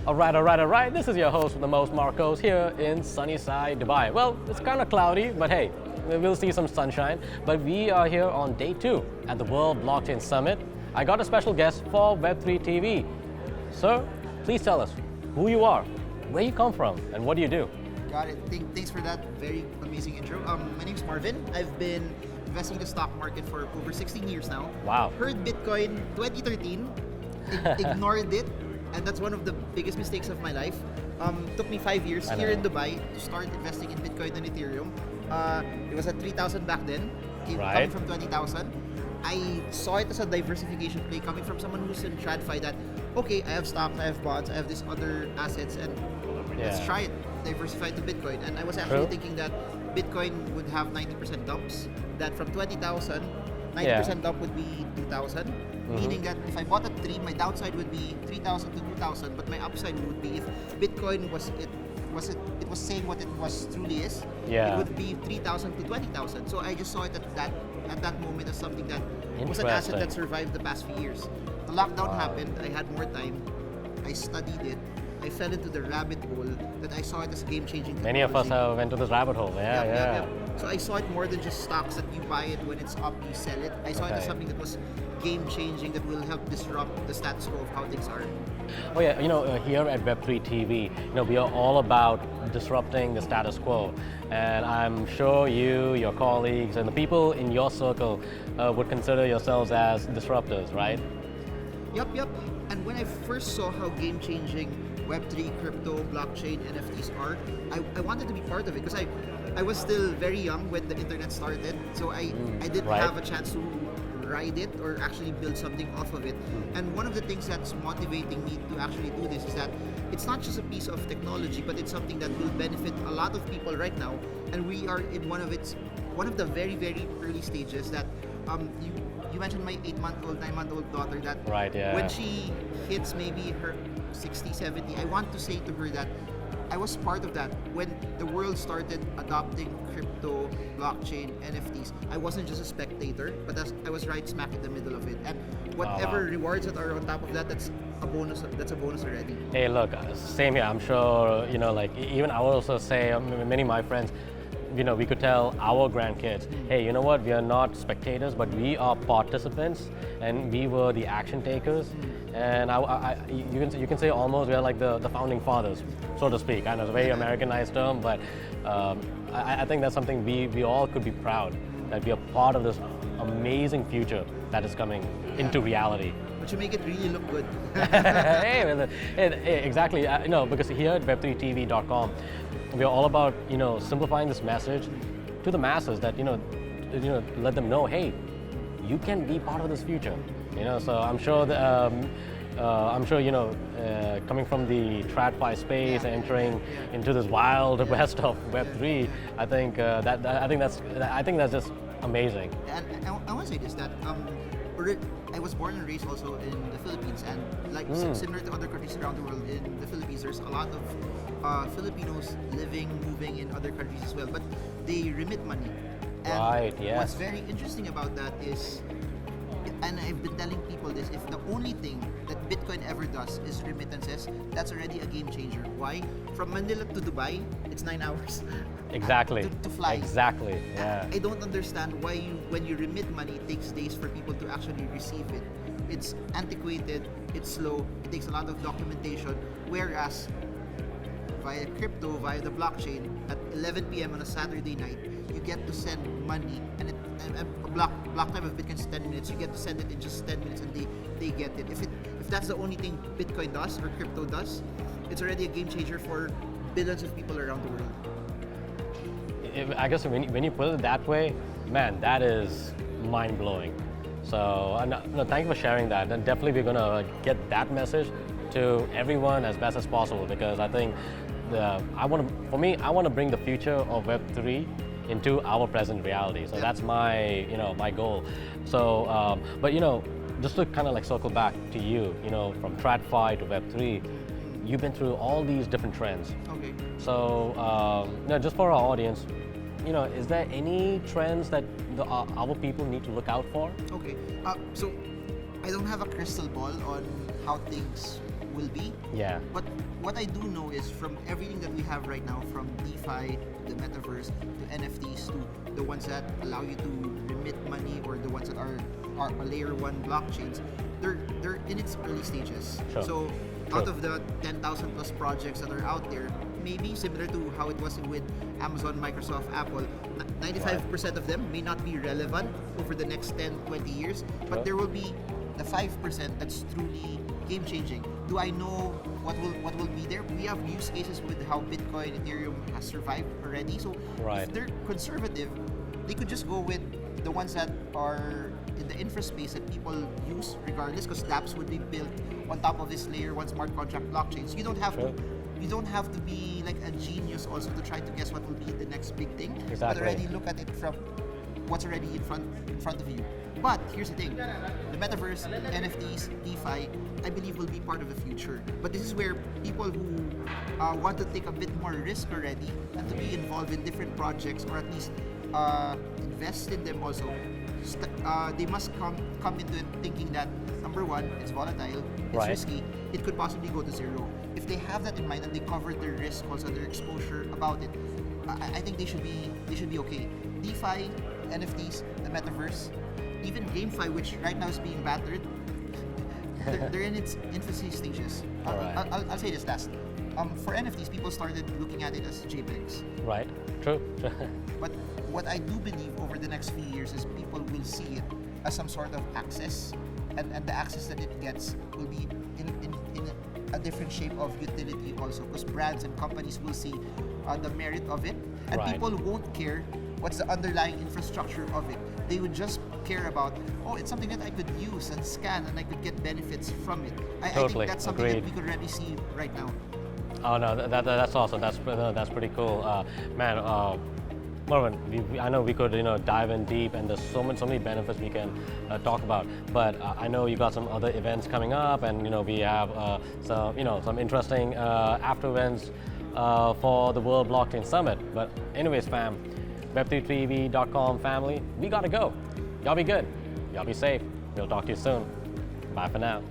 All right. This is your host with the most, Marcos, here in sunny side Dubai. Well, it's kind of cloudy, but hey, we'll see some sunshine. But we are here on day 2 at the World Blockchain Summit. I got a special guest for Web3 TV. Sir, please tell us who you are, where you come from, and what do you do? Got it. Thanks for that very amazing intro. My name's Marvin. I've been investing in the stock market for over 16 years now. Wow. Heard Bitcoin 2013, ignored it, and that's one of the biggest mistakes of my life. Took me 5 years here in Dubai to start investing in Bitcoin and Ethereum. It was at 3,000 back then, coming from 20,000. I saw it as a diversification play coming from someone who's in TradFi that, okay, I have stocks, I have bonds, I have these other assets, and let's try it, diversify to Bitcoin. And I was actually thinking that Bitcoin would have 90% dumps, that from 20,000, 90% dump would be 2,000, meaning that if I bought at 3, my downside would be 3,000 to 2,000, but my upside would be if Bitcoin was saying what it was truly is, it would be 3,000 to 20,000. So I just saw it at that moment as something that was an asset that survived the past few years. The lockdown happened, I had more time, I studied it, I fell into the rabbit hole that I saw it as game-changing technology. Many of us have went to this rabbit hole, So I saw it more than just stocks that you buy it when it's up, you sell it. I saw it as something that was game-changing, that will help disrupt the status quo of how things are. Oh yeah, here at Web3 TV, we are all about disrupting the status quo. And I'm sure you, your colleagues, and the people in your circle would consider yourselves as disruptors, right? Yep. And when I first saw how game-changing Web3, crypto, blockchain, NFTs are, I wanted to be part of it because I was still very young when the internet started, so I didn't have a chance to ride it or actually build something off of it. And one of the things that's motivating me to actually do this is that it's not just a piece of technology, but it's something that will benefit a lot of people right now. And we are in one of the very, very early stages that you mentioned my 8-month-old, 9-month-old daughter that when she hits maybe her 60, 70, I want to say to her that I was part of that when the world started adopting crypto, blockchain, NFTs. I wasn't just a spectator, but I was right smack in the middle of it. And whatever rewards that are on top of that, that's a bonus. That's a bonus already. Hey, look, same here. I'm sure, even I would also say, many of my friends, we could tell our grandkids, hey, you know what? We are not spectators, but we are participants, and we were the action takers. And you can say almost we are like the founding fathers, so to speak. I know it's a very Americanized term, but I think that's something we all could be proud that we are part of this amazing future that is coming into reality. But you make it really look good. Hey, exactly. Because here at web3tv.com, we are all about simplifying this message to the masses that let them know, hey, you can be part of this future. So I'm sure that coming from the TradFi space, entering into this wild west of Web3, I think that's just amazing. And I want to say this, that I was born and raised also in the Philippines, and like similar to other countries around the world, in the Philippines there's a lot of Filipinos moving in other countries as well, but they remit money. And what's very interesting about that is, and I've been telling people this, if the only thing that Bitcoin ever does is remittances, that's already a game changer. Why? From Manila to Dubai, it's 9 hours. Exactly. To fly. Exactly. Yeah. I don't understand why when you remit money, it takes days for people to actually receive it. It's antiquated, it's slow, it takes a lot of documentation, whereas via crypto, via the blockchain, at 11 p.m. on a Saturday night, you get to send money, and a block time of Bitcoin is 10 minutes. You get to send it in just 10 minutes, and they get it. If that's the only thing Bitcoin does or crypto does, it's already a game changer for billions of people around the world. I guess when you put it that way, man, that is mind blowing. So thank you for sharing that. And definitely we're gonna get that message to everyone as best as possible, because I think I want to bring the future of Web3 into our present reality. So that's my my goal. So but just to kind of like circle back to you, from TradFi to Web3, you've been through all these different trends. Okay. So just for our audience, is there any trends that our people need to look out for? Okay. So I don't have a crystal ball on how things will be, Yeah. But what I do know is from everything that we have right now, from DeFi, the metaverse, to NFTs, to the ones that allow you to remit money, or the ones that are layer 1 blockchains, they're in its early stages. Sure. So out of the 10,000 plus projects that are out there, maybe similar to how it was with Amazon, Microsoft, Apple, 95% of them may not be relevant over the next 10, 20 years, but there will be the 5% that's truly game changing. Do I know what will be there? We have use cases with how Bitcoin, Ethereum has survived already. So if they're conservative, they could just go with the ones that are in the infra space that people use regardless, because dApps would be built on top of this layer 1 smart contract blockchain. So you don't have to be like a genius also to try to guess what will be the next big thing. Exactly. But already look at it from what's already in front of you. But here's the thing, the metaverse, NFTs, DeFi, I believe will be part of the future. But this is where people who want to take a bit more risk already and to be involved in different projects, or at least invest in them also, they must come into it thinking that, number one, it's volatile, it's risky, it could possibly go to zero. If they have that in mind and they cover their risk, also their exposure about it, I think they should be okay. DeFi, NFTs, the metaverse, even GameFi, which right now is being battered, they're in its infancy stages. I'll say this last. For NFTs, people started looking at it as JPEGs. Right. True. But what I do believe over the next few years is people will see it as some sort of access, and the access that it gets will be in a different shape of utility also, because brands and companies will see the merit of it, and people won't care what's the underlying infrastructure of it. They would just care about, it's something that I could use and scan and I could get benefits from it. I think that's something that we could already see right now. Oh no, that's awesome. That's pretty cool, man. Marvin, I know we could dive in deep, and there's so many benefits we can talk about. But I know you got some other events coming up, and we have some interesting after events for the World Blockchain Summit. But anyways, fam, Web33v.com family, we gotta go. Y'all be good. Y'all be safe. We'll talk to you soon. Bye for now.